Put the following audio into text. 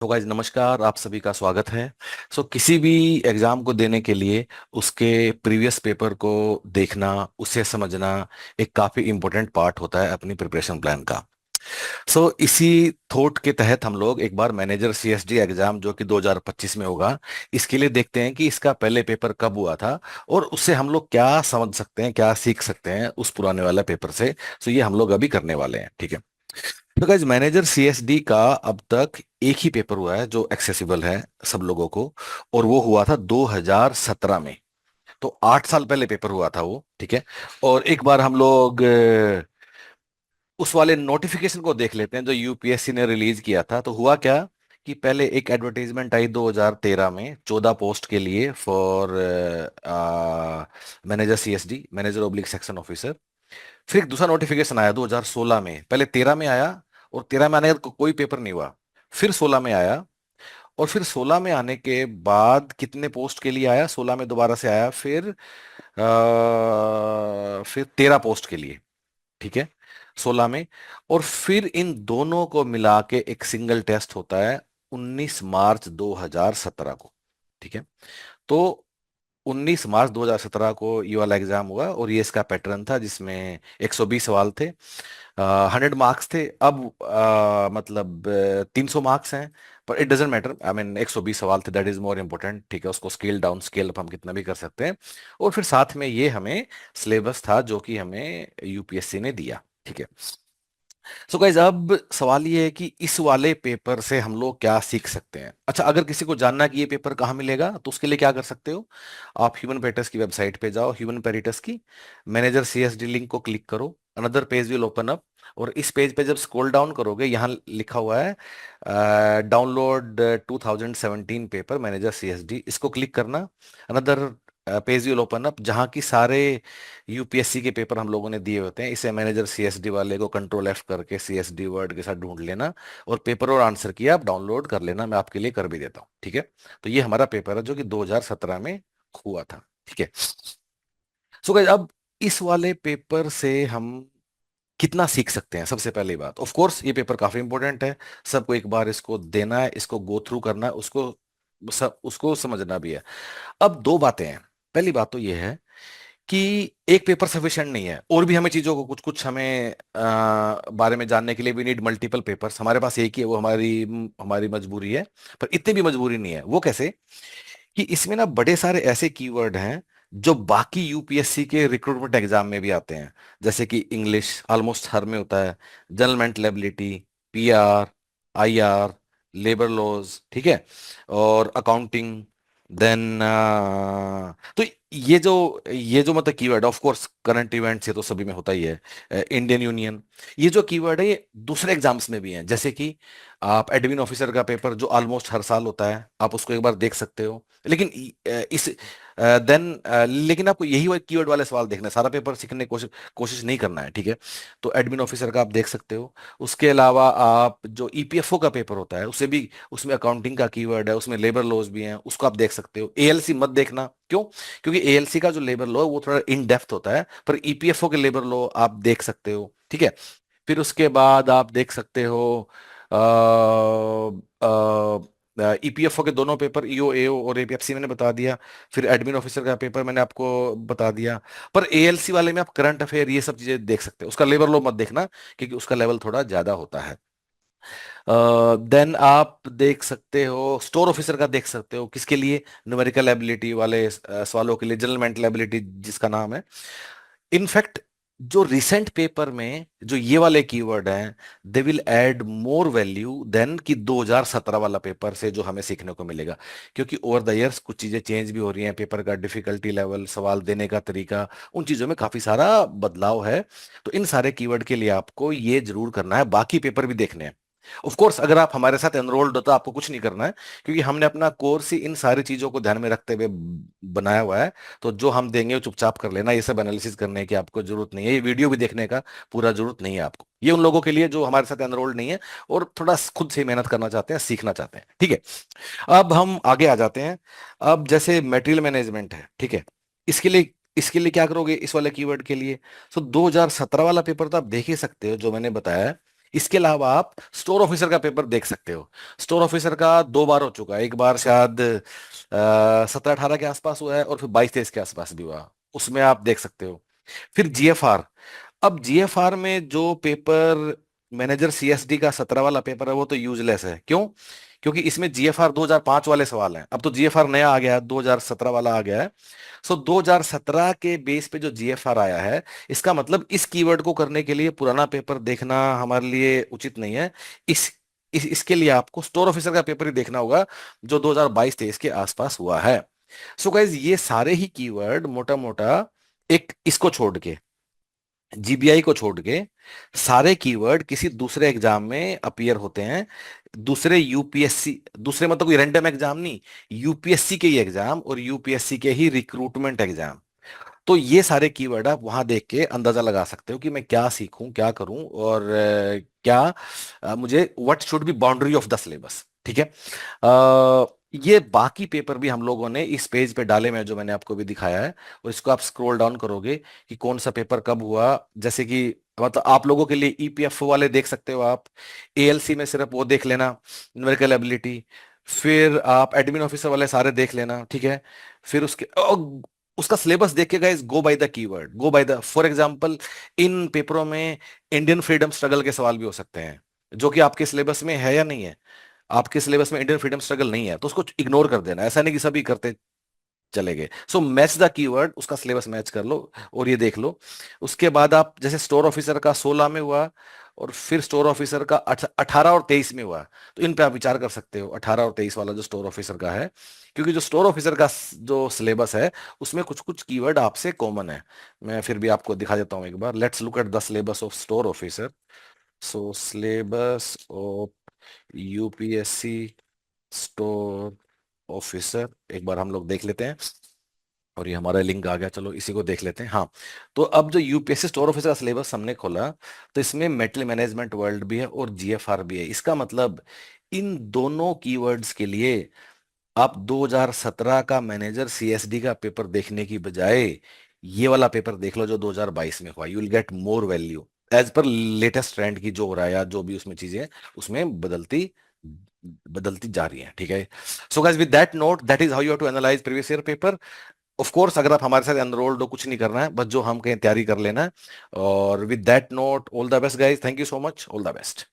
तो गाइज नमस्कार, आप सभी का स्वागत है। किसी भी एग्जाम को देने के लिए उसके प्रीवियस पेपर को देखना, उसे समझना एक काफी इंपॉर्टेंट पार्ट होता है अपनी प्रिपरेशन प्लान का। इसी थॉट के तहत हम लोग एक बार मैनेजर सीएसडी एग्जाम जो कि 2025 में होगा, इसके लिए देखते हैं कि इसका पहले पेपर कब हुआ था और उससे हम लोग क्या समझ सकते हैं, क्या सीख सकते हैं उस पुराने वाला पेपर से। ये हम लोग अभी करने वाले हैं, ठीक है। तो गाइज मैनेजर सीएसडी का अब तक एक ही पेपर हुआ है जो एक्सेसिबल है सब लोगों को, और वो हुआ था 2017 में। तो 8 साल पहले पेपर हुआ था वो, ठीक है। और एक बार हम लोग उस वाले नोटिफिकेशन को देख लेते हैं जो यूपीएससी ने रिलीज किया था। तो हुआ क्या कि पहले एक एडवर्टाइजमेंट आई 2013 में 14 पोस्ट के लिए for manager CSD, manager oblique section officer. फिर एक दूसरा नोटिफिकेशन आया 2016 में, पहले 13 में आया, और 13 में आने के बाद कोई पेपर नहीं हुआ। फिर 16 में आया, और फिर 16 में आने के बाद कितने पोस्ट के लिए आया, 16 में दोबारा से आया, फिर 13 पोस्ट के लिए, ठीक है, 16 में। और फिर इन दोनों को मिला के एक सिंगल टेस्ट होता है 19 मार्च 2017 को, ठीक है। तो 19 मार्च 2017 को ये वाला एग्जाम हुआ, और ये इसका पैटर्न था जिसमें 120 सवाल थे, 100 मार्क्स थे। अब मतलब 300 मार्क्स हैं, पर it doesn't matter. I mean 120 सवाल थे, दैट इज मोर इम्पोर्टेंट, ठीक है। उसको स्केल डाउन स्केल अप हम कितना भी कर सकते हैं। और फिर साथ में ये हमें सिलेबस था जो कि हमें यूपीएससी ने दिया, ठीक है। गाइज अब सवाल ये है कि इस वाले पेपर से हम लोग क्या सीख सकते हैं। अच्छा, अगर किसी को जानना है कि ये पेपर कहाँ मिलेगा, तो उसके लिए क्या कर सकते हो, आप ह्यूमन पेरिटस की वेबसाइट पे जाओ, ह्यूमन पेरिटस की मैनेजर सीएसडी लिंक को क्लिक करो, another page will open up. और इस पेज पे जब स्क्रॉल डाउन करोगे, यहाँ लिखा हुआ है डाउनलोड 2017 पेपर मैनेजर सीएसडी, इसको क्लिक करना। Another page will open up जहाँ की सारे यूपीएससी के पेपर हम लोगों ने दिए होते हैं। इसे मैनेजर सीएसडी वाले को कंट्रोल एफ करके सीएसडी वर्ड के साथ ढूंढ लेना, और पेपर और आंसर की आप डाउनलोड कर लेना, मैं आपके लिए कर भी देता हूँ, ठीक है। तो ये हमारा पेपर है जो कि 2017 में हुआ था, ठीक है। गाइस अब इस वाले पेपर से हम कितना सीख सकते हैं, सबसे पहली बात, ऑफ कोर्स ये पेपर काफी इंपॉर्टेंट है, सबको एक बार इसको देना है, इसको गो थ्रू करना है, उसको समझना भी है। अब दो बातें हैं। पहली बात तो ये है कि एक पेपर सफिशिएंट नहीं है, और भी हमें चीजों को कुछ कुछ हमें बारे में जानने के लिए वी नीड मल्टीपल पेपर्स। हमारे पास एक ही है, वो हमारी हमारी मजबूरी है। पर इतनी भी मजबूरी नहीं है। वो कैसे कि इसमें ना बड़े सारे ऐसे कीवर्ड हैं जो बाकी यूपीएससी के रिक्रूटमेंट एग्जाम में भी आते हैं, जैसे कि इंग्लिश ऑलमोस्ट हर में होता है, general mental ability, PR, IR, labour laws, ठीक है, और अकाउंटिंग, देन तो ये जो मतलब keyword, of course current events, ये तो सभी में होता ही है, इंडियन यूनियन। ये जो कीवर्ड है ये दूसरे एग्जाम्स में भी हैं, जैसे कि आप एडमिन ऑफिसर का पेपर जो ऑलमोस्ट हर साल होता है, आप उसको एक बार देख सकते हो। लेकिन इस देन लेकिन आपको यही वो कीवर्ड वाले सवाल देखना है, सारा पेपर सीखने की कोशिश कोशिश नहीं करना है, ठीक है। तो एडमिन ऑफिसर का आप देख सकते हो। उसके अलावा आप जो ईपीएफओ का पेपर होता है उसे भी, उसमें अकाउंटिंग का कीवर्ड है, उसमें लेबर लॉज भी हैं, उसको आप देख सकते हो। एएलसी मत देखना, क्यों? क्योंकि एएलसी का जो लेबर लॉ है वो थोड़ा इन डेप्थ होता है, पर ईपीएफओ के लेबर लॉ आप देख सकते हो, ठीक है। फिर उसके बाद आप देख सकते हो ईपीएफओ के दोनों पेपर, ईओ एओ और एपीएफसी मैंने बता दिया। फिर एडमिन ऑफिसर का पेपर मैंने आपको बता दिया। पर एएलसी वाले में आप करंट अफेयर ये सब चीजें देख सकते हो, उसका लेबर लॉ मत देखना क्योंकि उसका लेवल थोड़ा ज्यादा होता है। देन आप देख सकते हो स्टोर ऑफिसर का, देख सकते हो किसके लिए, न्यूमेरिकल एबिलिटी वाले सवालों के लिए, जनरल मेंटल एबिलिटी जिसका नाम है। इनफैक्ट जो रिसेंट पेपर में जो ये वाले कीवर्ड हैं, they will add more value than कि 2017 वाला पेपर से जो हमें सीखने को मिलेगा। क्योंकि ओवर द इयर्स कुछ चीजें चेंज भी हो रही हैं, पेपर का डिफिकल्टी लेवल, सवाल देने का तरीका, उन चीजों में काफी सारा बदलाव है। तो इन सारे कीवर्ड के लिए आपको ये जरूर करना है, बाकी पेपर भी देखने हैं। ऑफ कोर्स अगर आप हमारे साथ एनरोल्ड हो तो आपको कुछ नहीं करना है, क्योंकि हमने अपना कोर्स ही इन सारी चीजों को ध्यान में रखते हुए बनाया हुआ है। तो जो हम देंगे वो चुपचाप कर लेना, ये सब एनालिसिस करने की आपको जरूरत नहीं है, ये वीडियो भी देखने का पूरा जरूरत नहीं है आपको। ये उन लोगों के लिए जो हमारे साथ एनरोल्ड नहीं है और थोड़ा खुद से मेहनत करना चाहते हैं, सीखना चाहते हैं, ठीक है। अब हम आगे आ जाते हैं। अब जैसे मटेरियल मैनेजमेंट है, ठीक है, इसके लिए क्या करोगे इस वाले कीवर्ड के लिए? 2017 वाला पेपर तो आप देख ही सकते हो जो मैंने बताया है। इसके अलावा आप स्टोर ऑफिसर का पेपर देख सकते हो। स्टोर ऑफिसर का 2 बार हो चुका है, एक बार शायद 17-18 के आसपास हुआ है, और फिर 22-23 के आसपास भी हुआ, उसमें आप देख सकते हो। फिर जीएफआर। अब जीएफआर में जो पेपर मैनेजर सीएसडी का 17 वाला पेपर है वो तो यूजलेस है। क्यों? क्योंकि इसमें जीएफआर 2005 वाले सवाल हैं, अब तो जीएफआर नया आ गया है, 2017 वाला आ गया है। सो 2017 के बेस पे जो जीएफआर आया है, इसका मतलब इस कीवर्ड को करने के लिए पुराना पेपर देखना हमारे लिए उचित नहीं है। इसके लिए आपको स्टोर ऑफिसर का पेपर ही देखना होगा, जो 2022-23 के आसपास हुआ है। सो गाइज, ये सारे ही कीवर्ड मोटा मोटा, एक इसको छोड़ के, जीबीआई को छोड़ के, सारे कीवर्ड किसी दूसरे एग्जाम में अपीयर होते हैं। दूसरे यूपीएससी, दूसरे मतलब कोई रैंडम एग्जाम नहीं, यूपीएससी के ही एग्जाम और यूपीएससी के ही रिक्रूटमेंट एग्जाम। तो ये सारे कीवर्ड आप वहां देख के अंदाजा लगा सकते हो कि मैं क्या सीखूं, क्या करूं, और क्या मुझे, what should be boundary of the syllabus. ठीक है। ये बाकी पेपर भी हम लोगों ने इस पेज पे डाले में, जो मैंने आपको भी दिखाया है, और इसको आप स्क्रॉल डाउन करोगे कि कौन सा पेपर कब हुआ, जैसे कि मतलब आप लोगों के लिए ईपीएफओ वाले देख सकते हो आप, एएलसी में सिर्फ वो देख लेना, न्यूमेरिकल एबिलिटी। फिर आप एडमिन ऑफिसर वाले सारे देख लेना, ठीक है। फिर उसका सिलेबस देख के guys, go by the keyword, go by the, for example in पेपरों में इंडियन फ्रीडम स्ट्रगल के सवाल भी हो सकते हैं, जो कि आपके सिलेबस में है या नहीं है। आपके सिलेबस में इंडियन फ्रीडम स्ट्रगल नहीं है तो उसको इग्नोर कर देना, ऐसा नहीं कि सभी करते चले गए। सो मैच द कीवर्ड, उसका सिलेबस मैच कर लो और ये देख लो। उसके बाद आप जैसे स्टोर ऑफिसर का 16 में हुआ, और फिर स्टोर ऑफिसर का 18 और 23 में हुआ, तो इन पे आप विचार कर सकते हो, 18 और 23 वाला जो स्टोर ऑफिसर का है। क्योंकि जो स्टोर ऑफिसर का जो सिलेबस है, उसमें कुछ कुछ कीवर्ड आपसे कॉमन है। मैं फिर भी आपको दिखा देता हूँ एक बार, let's look at the syllabus of store officer. So syllabus of UPSC store officer, एक बार हम लोग देख लेते हैं। और ये हमारा लिंक आ गया, चलो इसी को देख लेते हैं। हाँ, तो अब जो यूपीएससी स्टोर ऑफिसर का सिलेबस हमने खोला, तो इसमें मेटल मैनेजमेंट वर्ल्ड भी है और जीएफआर भी है। इसका मतलब इन दोनों कीवर्ड्स के लिए आप 2017 का मैनेजर सीएसडी का पेपर देखने की बजाय ये वाला पेपर देख लो जो 2022 में हुआ। You will get more value as per latest trend की जो हो रहा है, या जो भी उसमें चीजें हैं, उसमें बदलती बदलती जा रही है। ठीक है। So guys, with that note, that is how you have to analyse previous year paper. Of course, अगर आप हमारे साथ एनरोल्ड हो, कुछ नहीं करना है, बस जो हम कहीं तैयारी कर लेना है। और with that note, all the best guys, thank you so much, all the best.